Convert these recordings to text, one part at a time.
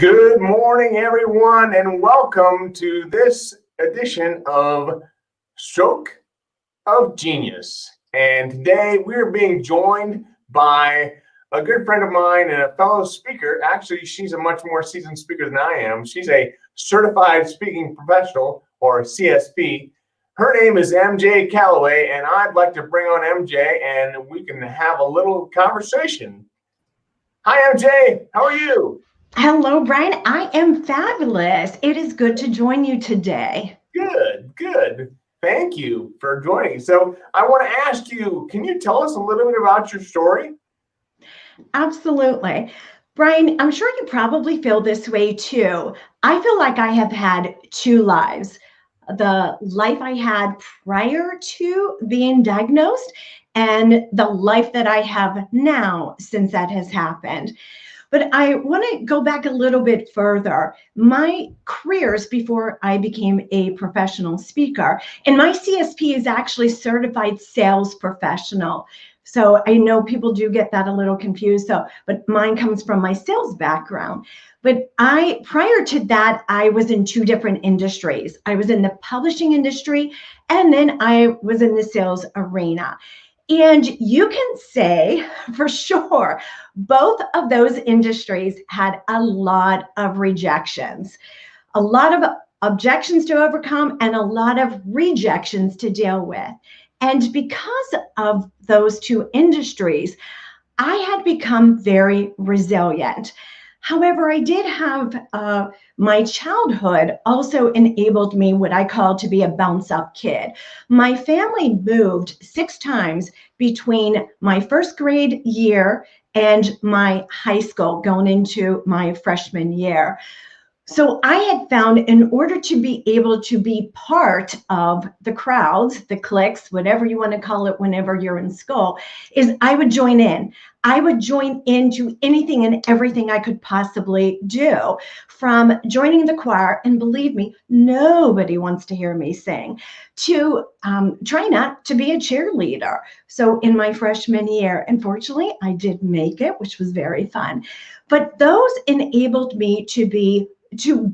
Good morning, everyone, and welcome to this edition of Stroke of Genius. And today we're being joined by a good friend of mine and a fellow speaker. Actually, she's a much more seasoned speaker than I am. She's a certified speaking professional, or CSP. Her name is MJ Calloway, and I'd like to bring on MJ and we can have a little conversation. Hi, MJ. How are you? Hello, Brian. I am fabulous. It is good to join you today. Good, good. Thank you for joining. So I want to ask you, can you tell us a little bit about your story? Absolutely. Brian, I'm sure you probably feel this way too. I feel like I have had two lives. The life I had prior to being diagnosed and the life that I have now since that has happened. But I want to go back a little bit further. My careers before I became a professional speaker, and my CSP is actually certified sales professional. So I know people do get that a little confused. But mine comes from my sales background. But prior to that, I was in two different industries. I was in the publishing industry, and then I was in the sales arena. And you can say for sure, both of those industries had a lot of rejections, a lot of objections to overcome, and a lot of rejections to deal with. And because of those two industries, I had become very resilient. However, I did have my childhood also enabled me what I call to be a bounce up kid. My family moved 6 times between my first grade year and my high school going into my freshman year. So I had found in order to be able to be part of the crowds, the cliques, whatever you want to call it whenever you're in school, is I would join in. I would join into anything and everything I could possibly do, from joining the choir, and believe me, nobody wants to hear me sing, to trying not to be a cheerleader. So in my freshman year, unfortunately, I did make it, which was very fun. But those enabled me to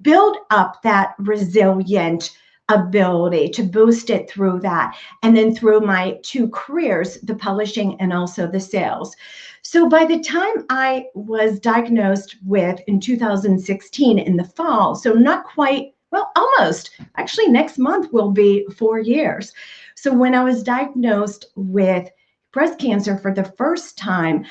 build up that resilient ability, to boost it through that. And then through my two careers, the publishing and also the sales. So by the time I was diagnosed with in 2016 in the fall, so not quite, well, almost, actually next month will be 4 years. So when I was diagnosed with breast cancer for the first time,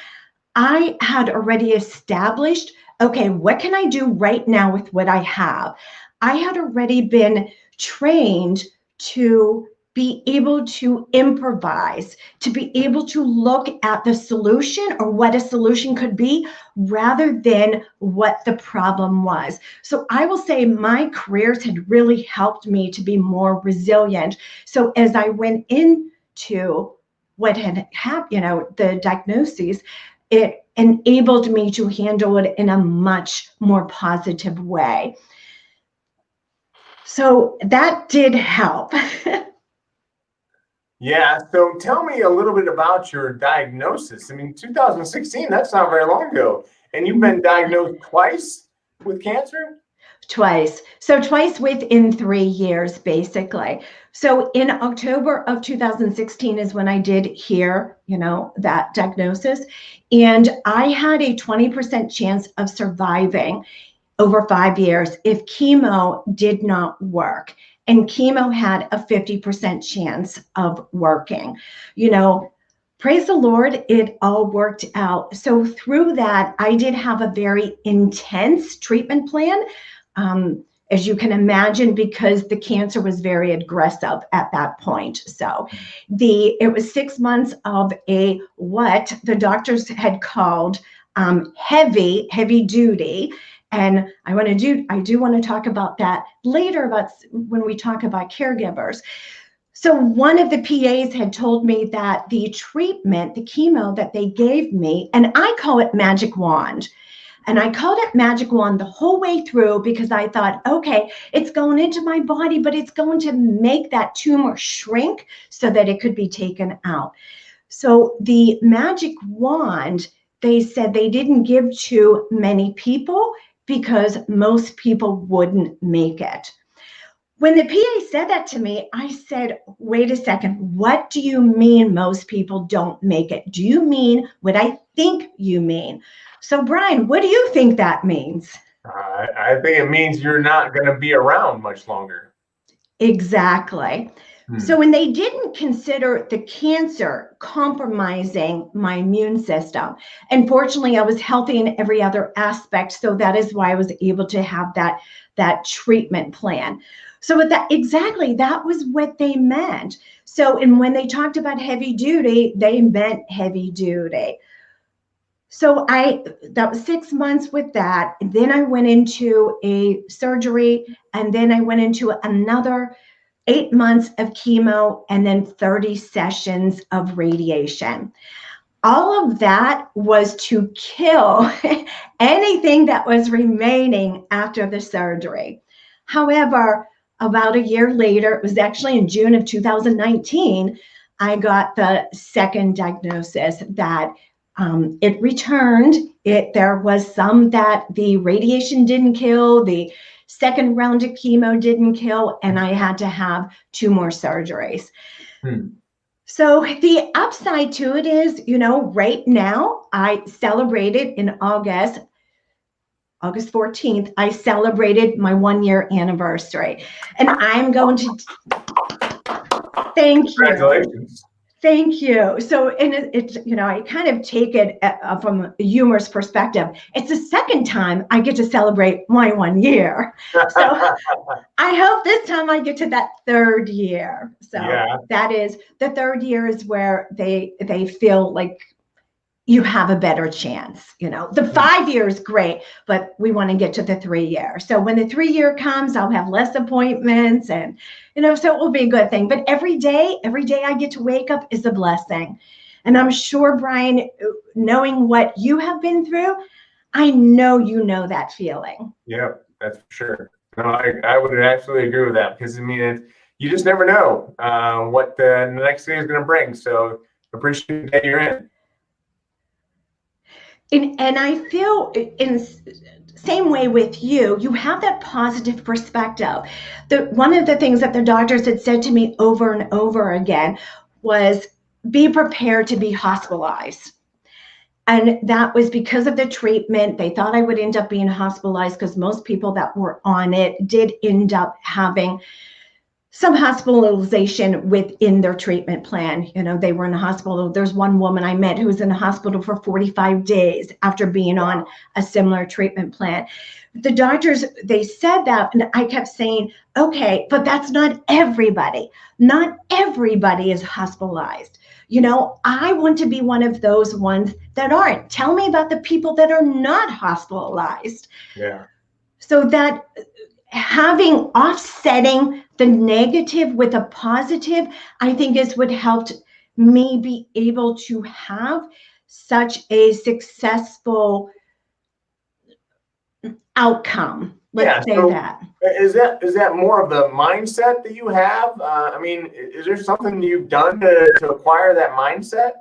I had already established, okay, what can I do right now with what I have? I had already been trained to be able to improvise, to be able to look at the solution or what a solution could be rather than what the problem was. So I will say my careers had really helped me to be more resilient. So as I went into what had happened, the diagnoses, it enabled me to handle it in a much more positive way. So that did help. Yeah, so tell me a little bit about your diagnosis. I mean, 2016, that's not very long ago. And you've been diagnosed twice with cancer? Twice. So twice within 3 years, basically. So in October of 2016 is when I did hear, that diagnosis. And I had a 20% chance of surviving over 5 years if chemo did not work. And chemo had a 50% chance of working. Praise the Lord, it all worked out. So through that, I did have a very intense treatment plan. As you can imagine, because the cancer was very aggressive at that point. So it was 6 months of what the doctors had called heavy duty. And I do want to talk about that later about when we talk about caregivers. So one of the PAs had told me that the treatment, the chemo that they gave me, and I call it magic wand. And I called it magic wand the whole way through because I thought, okay, it's going into my body, but it's going to make that tumor shrink so that it could be taken out. So the magic wand, they said they didn't give to many people. because most people wouldn't make it. When the PA said that to me, I said, wait a second, what do you mean most people don't make it? Do you mean what I think you mean? So Brian, what do you think that means? I think it means you're not going to be around much longer. Exactly. So when they didn't consider the cancer compromising my immune system, unfortunately, I was healthy in every other aspect. So that is why I was able to have that treatment plan. So with that, exactly, that was what they meant. So, and when they talked about heavy duty, they meant heavy duty. So that was 6 months with that. And then I went into a surgery, and then I went into another 8 months of chemo, and then 30 sessions of radiation. All of that was to kill anything that was remaining after the surgery. However, about a year later, it was actually in June of 2019, I got the second diagnosis that it returned. There was some that the radiation didn't kill, the second round of chemo didn't kill, and I had to have 2 more surgeries. So the upside to it is, right now I celebrated in August 14th, I celebrated my 1-year anniversary. And I'm going to thank you. Congratulations. Thank you. So, and it's, I kind of take it from a humorous perspective. It's the second time I get to celebrate my 1 year. So I hope this time I get to that 3rd year. So that is, the 3rd year is where they feel like you have a better chance. The 5 year is great, but we want to get to the 3 year. So when the 3 year comes, I'll have less appointments, and, so it will be a good thing. But every day I get to wake up is a blessing. And I'm sure, Brian, knowing what you have been through, I know that feeling. Yep, that's for sure. No, I would absolutely agree with that, because you just never know what the next day is going to bring. So appreciate that you're in. And I feel in same way with you have that positive perspective. One of the things that the doctors had said to me over and over again was, be prepared to be hospitalized. And that was because of the treatment. They thought I would end up being hospitalized, because most people that were on it did end up having some hospitalization within their treatment plan. They were in the hospital. There's one woman I met who was in the hospital for 45 days after being on a similar treatment plan. The doctors, they said that, and I kept saying, okay, but that's not everybody. Not everybody is hospitalized. I want to be one of those ones that aren't. Tell me about the people that are not hospitalized. Yeah. So that offsetting the negative with a positive, I think, is what helped me be able to have such a successful outcome. Let's say that. Is that more of the mindset that you have? Is there something you've done to acquire that mindset?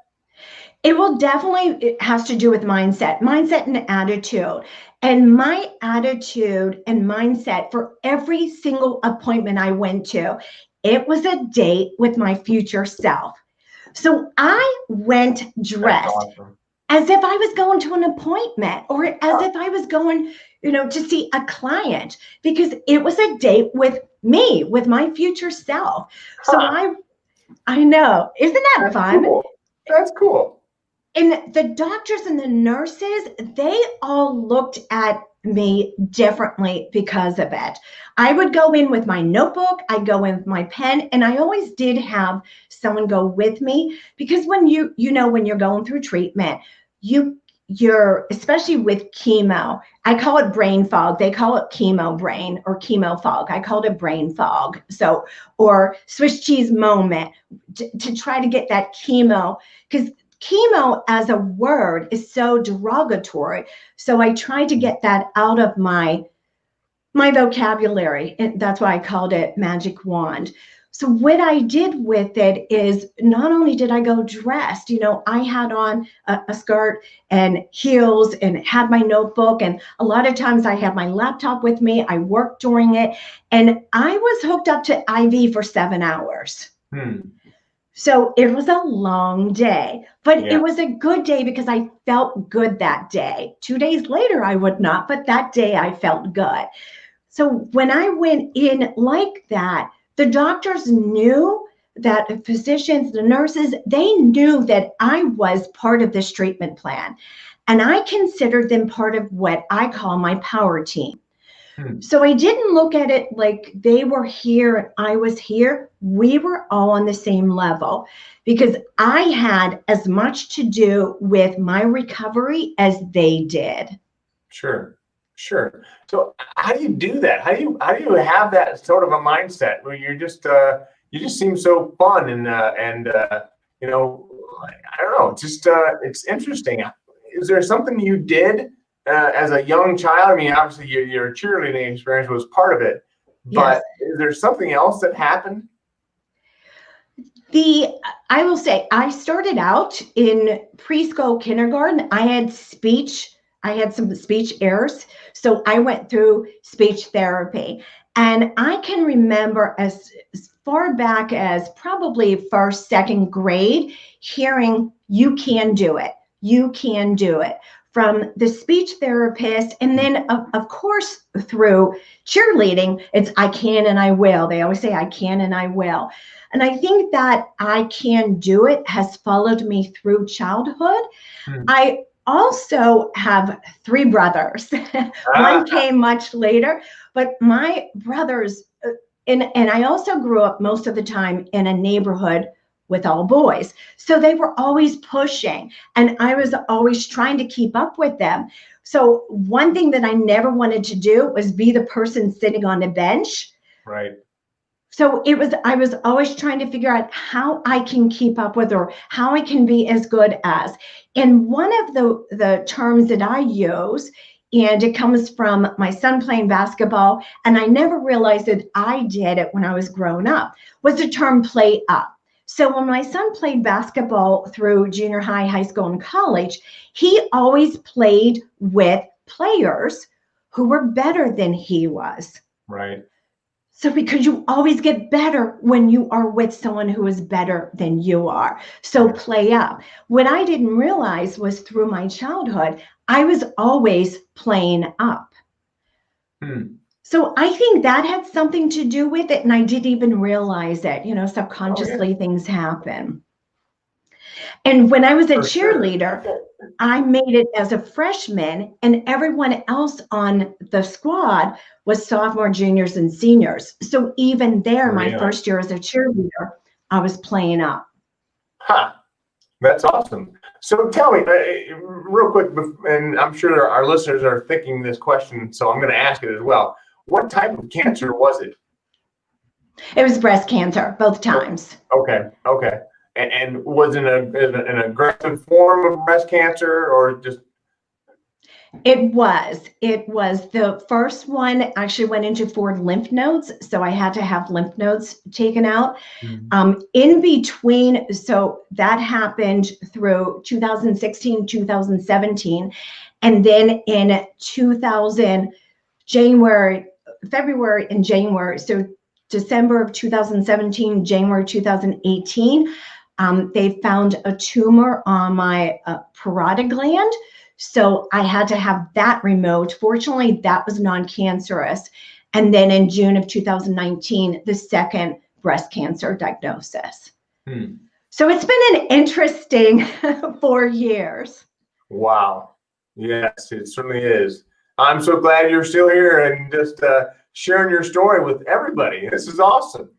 It has to do with mindset and attitude. And my attitude and mindset for every single appointment I went to, it was a date with my future self. So I went dressed as if I was going to an appointment, or as if I was going, to see a client, because it was a date with me, with my future self. So I know, isn't that fun? Cool. That's cool. And the doctors and the nurses, they all looked at me differently because of it. I would go in with my notebook, I'd go in with my pen, and I always did have someone go with me, because when when you're going through treatment, you're, especially with chemo, I call it brain fog. They call it chemo brain or chemo fog. I called it brain fog. So, or Swiss cheese moment to try to get that chemo, because chemo as a word is so derogatory. So I tried to get that out of my vocabulary. And that's why I called it magic wand. So what I did with it is not only did I go dressed, I had on a skirt and heels and had my notebook. And a lot of times I had my laptop with me. I worked during it. And I was hooked up to IV for 7 hours. So it was a long day, but it was a good day because I felt good that day. 2 days later, I would not, but that day I felt good. So when I went in like that, the doctors knew, that the physicians, the nurses, they knew that I was part of this treatment plan. And I considered them part of what I call my power team. So I didn't look at it like they were here and I was here. We were all on the same level because I had as much to do with my recovery as they did. Sure. So how do you do that? How do you have that sort of a mindset where you just seem so fun and I don't know, just it's interesting. Is there something you did as a young child? I mean, obviously your cheerleading experience was part of it, but is there something else that happened? I will say, I started out in preschool, kindergarten. I had some speech errors. So I went through speech therapy. And I can remember as far back as probably first, second grade, hearing, you can do it. You can do it, from the speech therapist. And then, of course, through cheerleading, it's I can and I will. They always say, I can and I will. And I think that I can do it has followed me through childhood. I also have 3 brothers. One came much later, but my brothers, and I also grew up most of the time in a neighborhood with all boys. So they were always pushing, and I was always trying to keep up with them. So one thing that I never wanted to do was be the person sitting on a bench. Right. So I was always trying to figure out how I can keep up with, or how I can be as good as. And one of the terms that I use, and it comes from my son playing basketball, and I never realized that I did it when I was growing up, was the term play up. So when my son played basketball through junior high, high school, and college, he always played with players who were better than he was. Right. So because you always get better when you are with someone who is better than you are. So play up. What I didn't realize was through my childhood, I was always playing up. So I think that had something to do with it. And I didn't even realize it. Subconsciously things happen. And when I was a cheerleader, I made it as a freshman, and everyone else on the squad was sophomore, juniors, and seniors. So even there, my first year as a cheerleader, I was playing up. That's awesome. So tell me, real quick, and I'm sure our listeners are thinking this question, so I'm going to ask it as well. What type of cancer was it? It was breast cancer, both times. Okay. And was it an aggressive form of breast cancer, or just? It was the first one actually went into 4 lymph nodes. So I had to have lymph nodes taken out. In between, so that happened through 2016, 2017. And then in February and January, so December of 2017, January 2018, they found a tumor on my parotid gland. So I had to have that removed. Fortunately, that was non-cancerous. And then in June of 2019, the second breast cancer diagnosis. So it's been an interesting 4 years. Wow. Yes, it certainly is. I'm so glad you're still here and just sharing your story with everybody. This is awesome.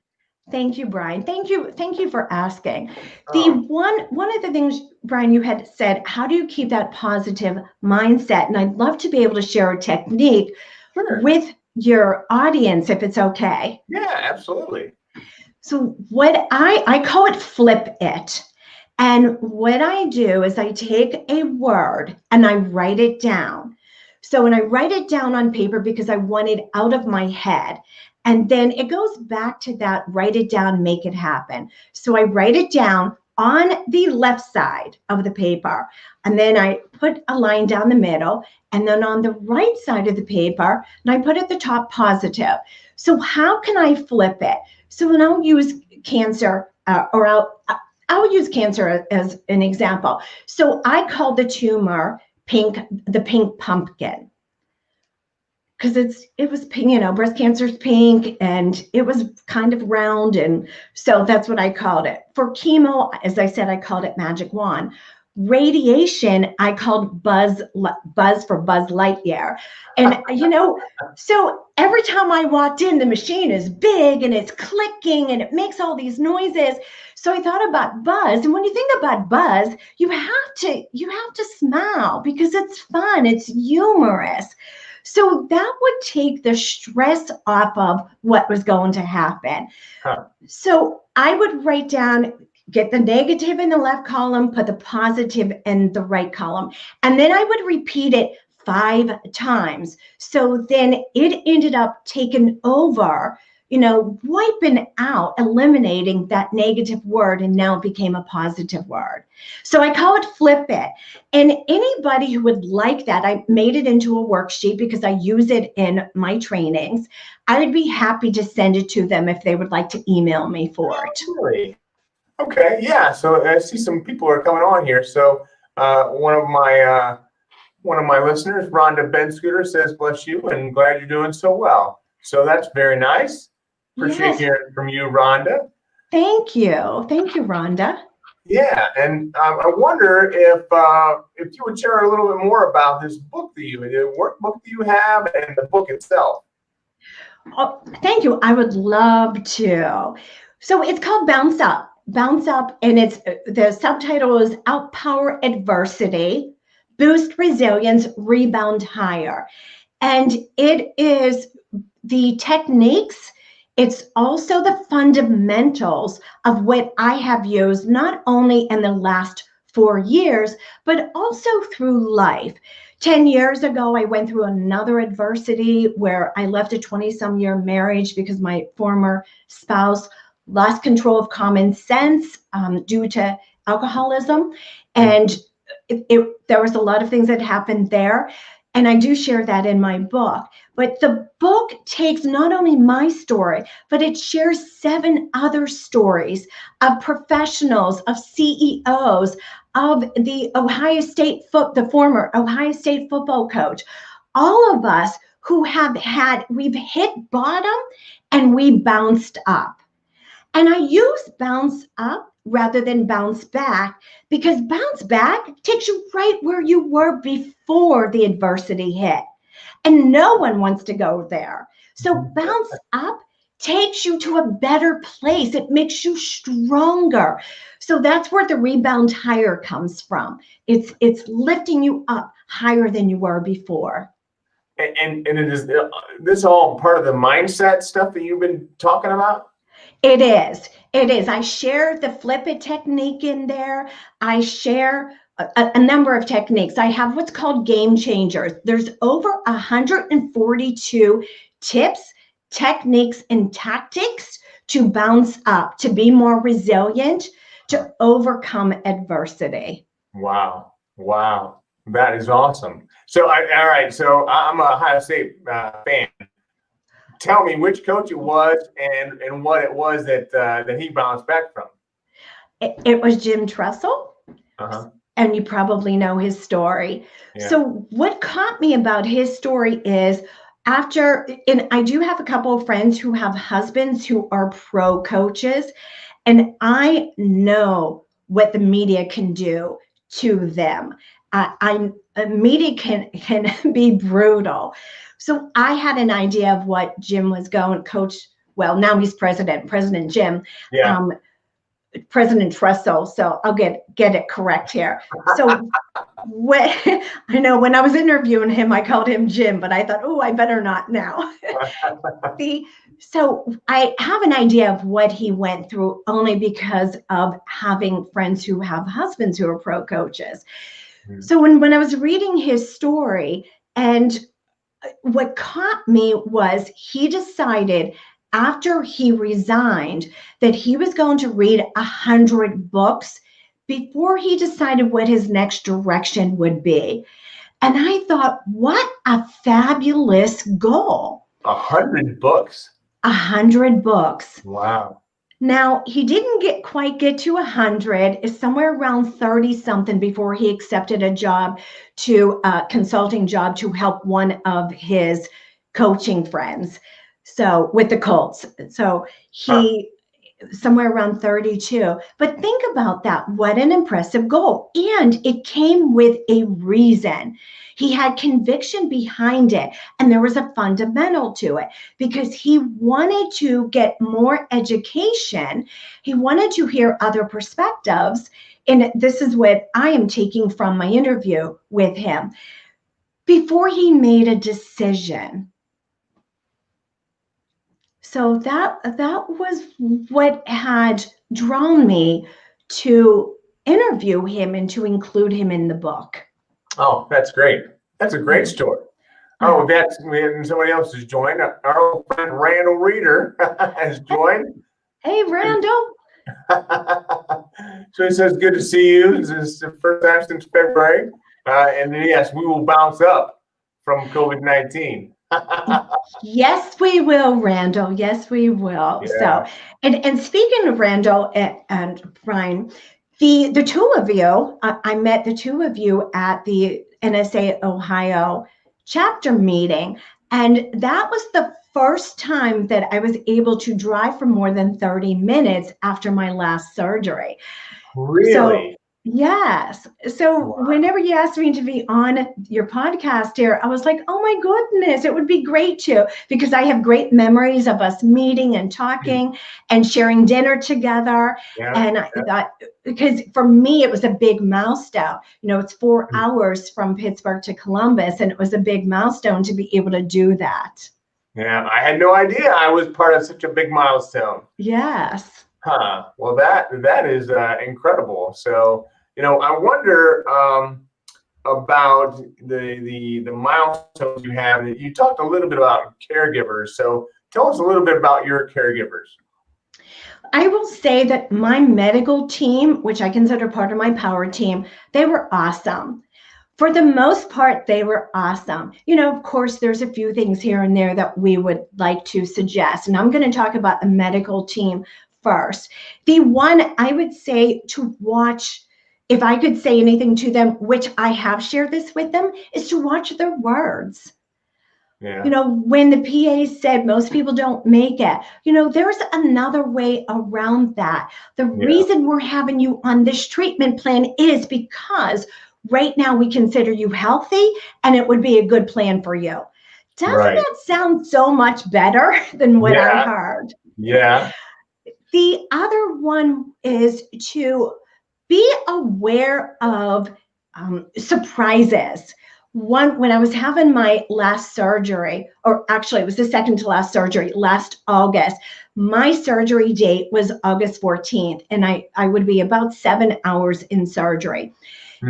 Thank you, Brian. Thank you for asking. One of the things, Brian, you had said, how do you keep that positive mindset? And I'd love to be able to share a technique with your audience, if it's okay. Yeah, absolutely. So what I call it flip it. And what I do is I take a word and I write it down. So when I write it down on paper, because I want it out of my head, And then it goes back to that, write it down, make it happen. So I write it down on the left side of the paper, and then I put a line down the middle, and then on the right side of the paper, and I put at the top positive. So how can I flip it? So when I'll use cancer, I'll use cancer as an example. So I call the tumor the pink pumpkin, because it was pink, breast cancer is pink, and it was kind of round, and so that's what I called it. For chemo, as I said, I called it magic wand. Radiation, I called Buzz for Buzz Lightyear. And so every time I walked in, the machine is big and it's clicking and it makes all these noises. So I thought about Buzz, and when you think about Buzz, you have to smile because it's fun, it's humorous. So that would take the stress off of what was going to happen. Huh. So I would write down, get the negative in the left column, put the positive in the right column, and then I would repeat it 5 times. So then it ended up taking over, wiping out, eliminating that negative word, and now it became a positive word. So I call it flip it. And anybody who would like that, I made it into a worksheet because I use it in my trainings. I would be happy to send it to them if they would like to email me for it. Really? Okay, yeah. So I see some people are coming on here. So one of my listeners, Rhonda Ben Scooter, says, "Bless you, and glad you're doing so well." So that's very nice. Appreciate hearing from you, Rhonda. Thank you, Rhonda. Yeah, and I wonder if you would share a little bit more about this book the workbook that you have, and the book itself. Oh, thank you. I would love to. So it's called Bounce Up. Bounce Up, and it's the subtitle is Outpower Adversity, Boost Resilience, Rebound Higher. And it is the techniques. It's also the fundamentals of what I have used not only in the last 4 years, but also through life. 10 years ago, I went through another adversity where I left a 20-some year marriage because my former spouse lost control of common sense due to alcoholism. And there was a lot of things that happened there. And I do share that in my book. But the book takes not only my story, but it shares 7 other stories of professionals, of CEOs, of the former Ohio State football coach. All of us who we've hit bottom and we bounced up. And I use bounce up rather than bounce back, because bounce back takes you right where you were before the adversity hit. And no one wants to go there. So bounce up takes you to a better place. It makes you stronger. So that's where the rebound higher comes from. It's lifting you up higher than you were before. And it is this all part of the mindset stuff that you've been talking about? It is. I share the flip it technique in there. I share a number of techniques. I have what's called game changers. There's over 142 tips, techniques, and tactics to bounce up, to be more resilient, to overcome adversity. Wow. That is awesome. So, all right. So I'm a Ohio State fan. Tell me which coach it was and what it was that he bounced back from. It was Jim Tressel. Uh-huh. And you probably know his story. Yeah. So what caught me about his story is and I do have a couple of friends who have husbands who are pro coaches, and I know what the media can do to them. Media can be brutal. So I had an idea of what Jim was going, well, now he's President Jim. Yeah. President Tressel, so I'll get it correct here. So I know when I was interviewing him, I called him Jim, but I thought, oh, I better not now. So I have an idea of what he went through only because of having friends who have husbands who are pro coaches. Mm-hmm. So when I was reading his story, and what caught me was he decided after he resigned that he was going to read 100 books before he decided what his next direction would be. And I thought, what a fabulous goal. 100 books. 100 books. Wow. Now, he didn't quite get to 100. It's somewhere around 30 something before he accepted a job consulting job to help one of his coaching friends. So with the Colts. So he somewhere around 32. But think about that. What an impressive goal. And it came with a reason. He had conviction behind it, and there was a fundamental to it because he wanted to get more education. He wanted to hear other perspectives. And this is what I am taking from my interview with him. Before he made a decision. So that was what had drawn me to interview him and to include him in the book. Oh, that's great. That's a great story. Oh, that's when somebody else has joined. Our old friend Randall Reeder has joined. Hey, Randall. So he says, good to see you. This is the first time since February. And yes, we will bounce up from COVID-19. Yes, we will, Randall. Yes, we will. Yeah. So, and speaking of Randall and Brian, the two of you, I met the two of you at the NSA Ohio chapter meeting, and that was the first time that I was able to drive for more than 30 minutes after my last surgery. Really? So, yes. So Wow. whenever you asked me to be on your podcast here, I was like, oh my goodness, it would be great to, because I have great memories of us meeting and talking and sharing dinner together. Yeah. And I thought, because for me, it was a big milestone. You know, it's 4 hours from Pittsburgh to Columbus, and it was a big milestone to be able to do that. Yeah, I had no idea I was part of such a big milestone. Yes. Huh. Well, that is incredible. So, I wonder about the milestones you have. You talked a little bit about caregivers. So, tell us a little bit about your caregivers. I will say that my medical team, which I consider part of my power team, they were awesome. For the most part, they were awesome. Of course, there's a few things here and there that we would like to suggest. And I'm going to talk about the medical team first. The one I would say to watch, if I could say anything to them, which I have shared this with them, is to watch their words. Yeah. When the PA said most people don't make it, there's another way around that. The reason we're having you on this treatment plan is because right now we consider you healthy and it would be a good plan for you. Doesn't that sound so much better than what I heard? Yeah. The other one is to be aware of surprises. When I was having my last surgery, or actually it was the second to last surgery, last August, my surgery date was August 14th, and I would be about 7 hours in surgery.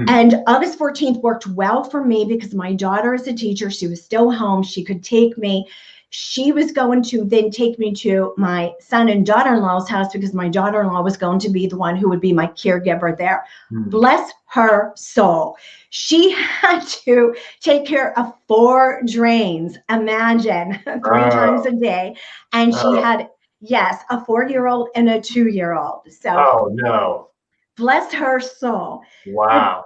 And August 14th worked well for me because my daughter is a teacher. She was still home. She could take me. She was going to then take me to my son and daughter-in-law's house because my daughter-in-law was going to be the one who would be my caregiver there. Bless her soul. She had to take care of 4 drains, imagine, 3 times a day. And she had, yes, a 4-year-old and a 2-year-old. So, oh, no. Bless her soul. Wow.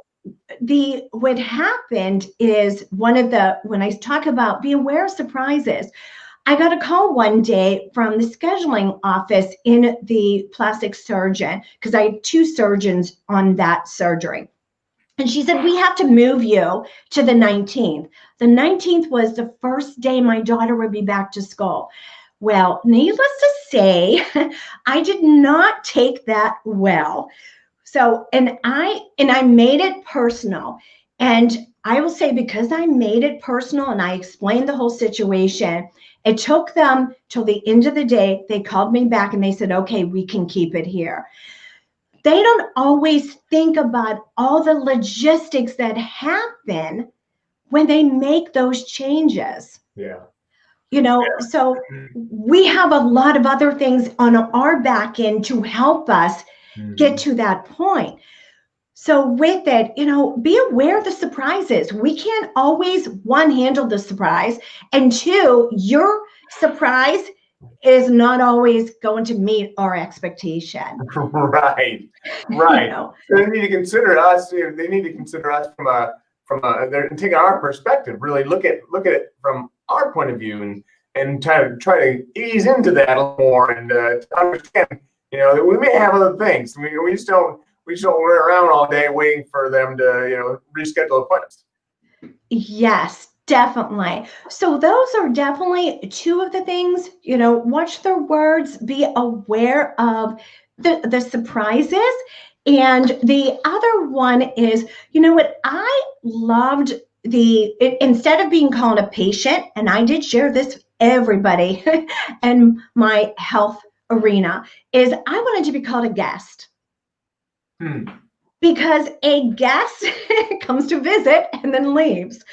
What happened is when I talk about be aware of surprises, I got a call one day from the scheduling office in the plastic surgeon, because I had 2 surgeons on that surgery. And she said, we have to move you to the 19th. The 19th was the first day my daughter would be back to school. Well, needless to say, I did not take that well. So, and I made it personal. And I will say, because I made it personal and I explained the whole situation, it took them till the end of the day. They called me back and they said, okay, we can keep it here. They don't always think about all the logistics that happen when they make those changes. Yeah. So we have a lot of other things on our back end to help us get to that point. So with it, be aware of the surprises. We can't always, one, handle the surprise, and two, your surprise is not always going to meet our expectation. Right. So they need to consider us. They need to consider us they're taking our perspective. Really look at it from our point of view, and try to ease into that a little more, and to understand. That we may have other things. I mean, we just don't run around all day waiting for them to reschedule appointments. Yes, definitely. So those are definitely two of the things, watch their words, be aware of the surprises. And the other one is, what I loved instead of being called a patient, and I did share this with everybody in my health arena, is I wanted to be called a guest. Because a guest comes to visit and then leaves.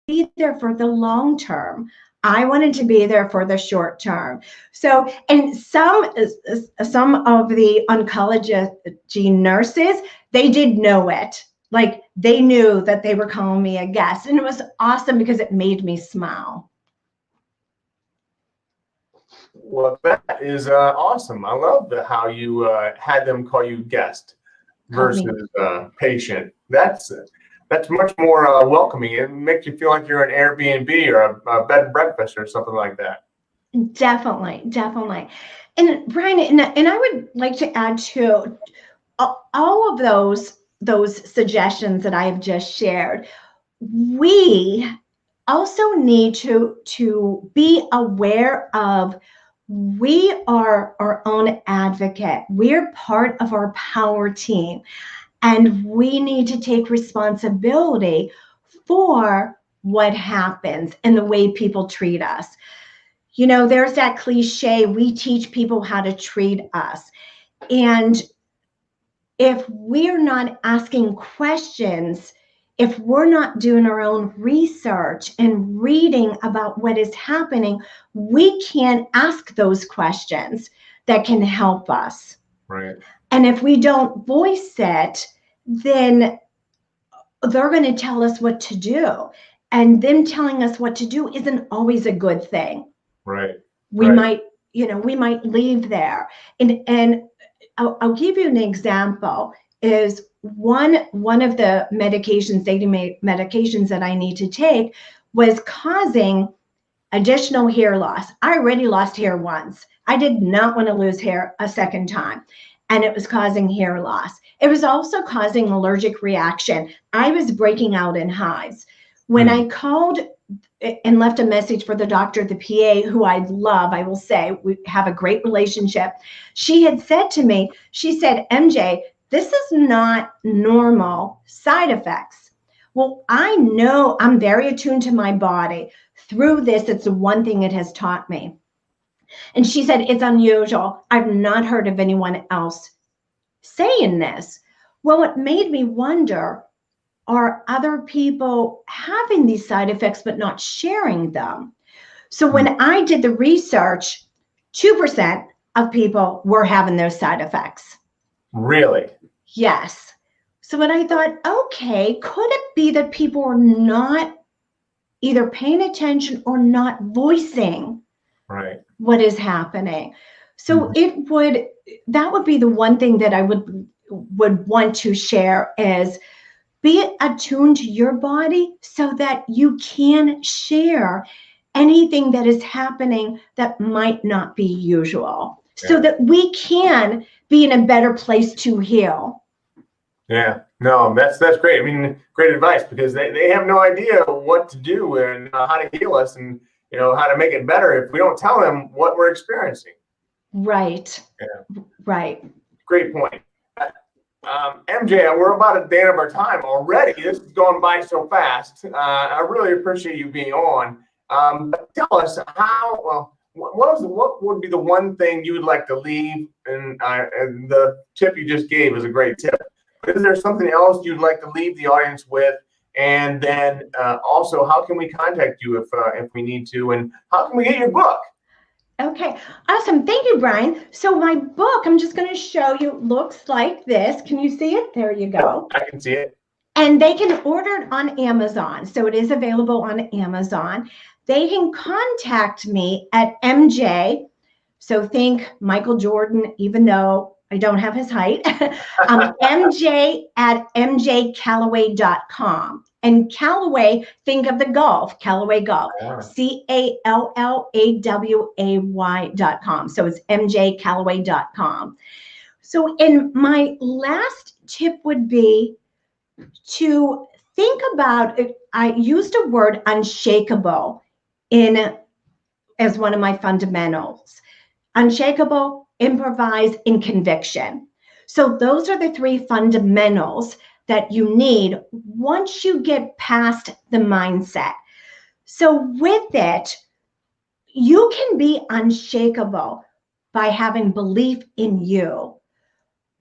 Be there for the long term. I wanted to be there for the short term. So, and some of the oncology nurses, they did know it. Like they knew that they were calling me a guest, and it was awesome because it made me smile. Well, that is awesome. I love how you had them call you guest versus patient. That's much more welcoming. It makes you feel like you're an Airbnb or a bed and breakfast or something like that. Definitely. And Brian, and I would like to add to all of those suggestions that I have just shared. We also need to be aware of, we are our own advocate. We're part of our power team, and we need to take responsibility for what happens and the way people treat us. There's that cliche, we teach people how to treat us. And if we're not asking questions, if we're not doing our own research and reading about what is happening, we can't ask those questions that can help us. Right. And if we don't voice it, then they're going to tell us what to do. And them telling us what to do isn't always a good thing. Right. We might leave there. And I'll give you an example. Is one of the daily medications that I need to take was causing additional hair loss. I already lost hair once. I did not want to lose hair a second time. And it was causing hair loss. It was also causing allergic reaction. I was breaking out in hives. When I called and left a message for the doctor, the PA, who I love, I will say, we have a great relationship. She had said to me, she said, MJ, this is not normal side effects. Well, I know I'm very attuned to my body. Through this, it's the one thing it has taught me. And she said, it's unusual. I've not heard of anyone else saying this. Well, it made me wonder, are other people having these side effects but not sharing them? So when I did the research, 2% of people were having those side effects. Really? Yes. So when I thought, okay, could it be that people are not either paying attention or not voicing what is happening? So that would be the one thing that I would want to share, is be attuned to your body so that you can share anything that is happening that might not be usual, so that we can be in a better place to heal. Yeah, no, that's great. I mean, great advice, because they have no idea what to do and how to heal us, and how to make it better if we don't tell them what we're experiencing. Right. Yeah. Right. Great point. MJ, we're about at the end of our time already. This is going by so fast. I really appreciate you being on. But tell us what would be the one thing you would like to leave? And the tip you just gave is a great tip. But is there something else you'd like to leave the audience with And then also, how can we contact you if we need to? And how can we get your book? Okay, awesome. Thank you, Brian. So my book, I'm just going to show you, looks like this. Can you see it? There you go. I can see it. And they can order it on Amazon. So it is available on Amazon. They can contact me at MJ. So think Michael Jordan, even though I don't have his height, MJ at mjcallaway.com. And Callaway, think of the golf, Callaway Golf, CALLAWAY.com. So it's mjcallaway.com. So, in my last tip would be to think about, I used a word unshakable as one of my fundamentals. Unshakable, improvise, and conviction. So those are the three fundamentals that you need once you get past the mindset. So with it, you can be unshakable by having belief in you.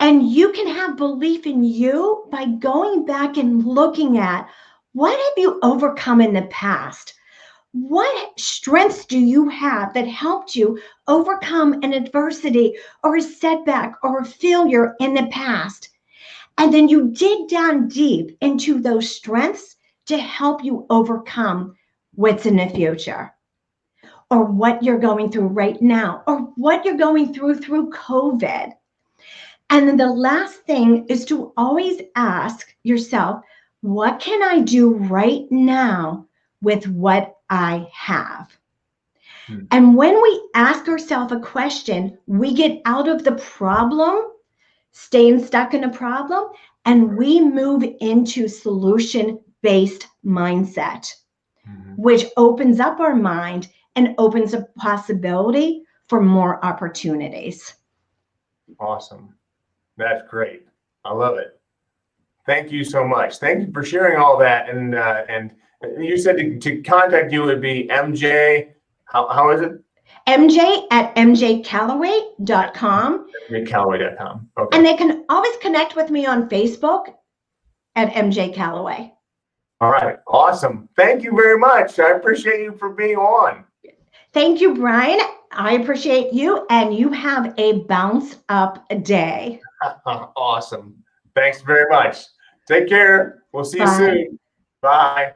And you can have belief in you by going back and looking at what have you overcome in the past? What strengths do you have that helped you overcome an adversity or a setback or a failure in the past? And then you dig down deep into those strengths to help you overcome what's in the future, or what you're going through right now, or what you're going through COVID. And then the last thing is to always ask yourself, what can I do right now with what I have? And when we ask ourselves a question, we get out of the problem, staying stuck in a problem, and we move into solution-based mindset, which opens up our mind and opens a possibility for more opportunities. Awesome. That's great. I love it. Thank you so much. Thank you for sharing all that. And you said to contact you would be MJ. How is it? MJ at mjcallaway.com. mjcallaway.com. Okay. And they can always connect with me on Facebook at MJ Callaway. All right. Awesome. Thank you very much. I appreciate you for being on. Thank you, Brian. I appreciate you, and you have a bounce up day. Awesome. Thanks very much. Take care. We'll see you soon. Bye.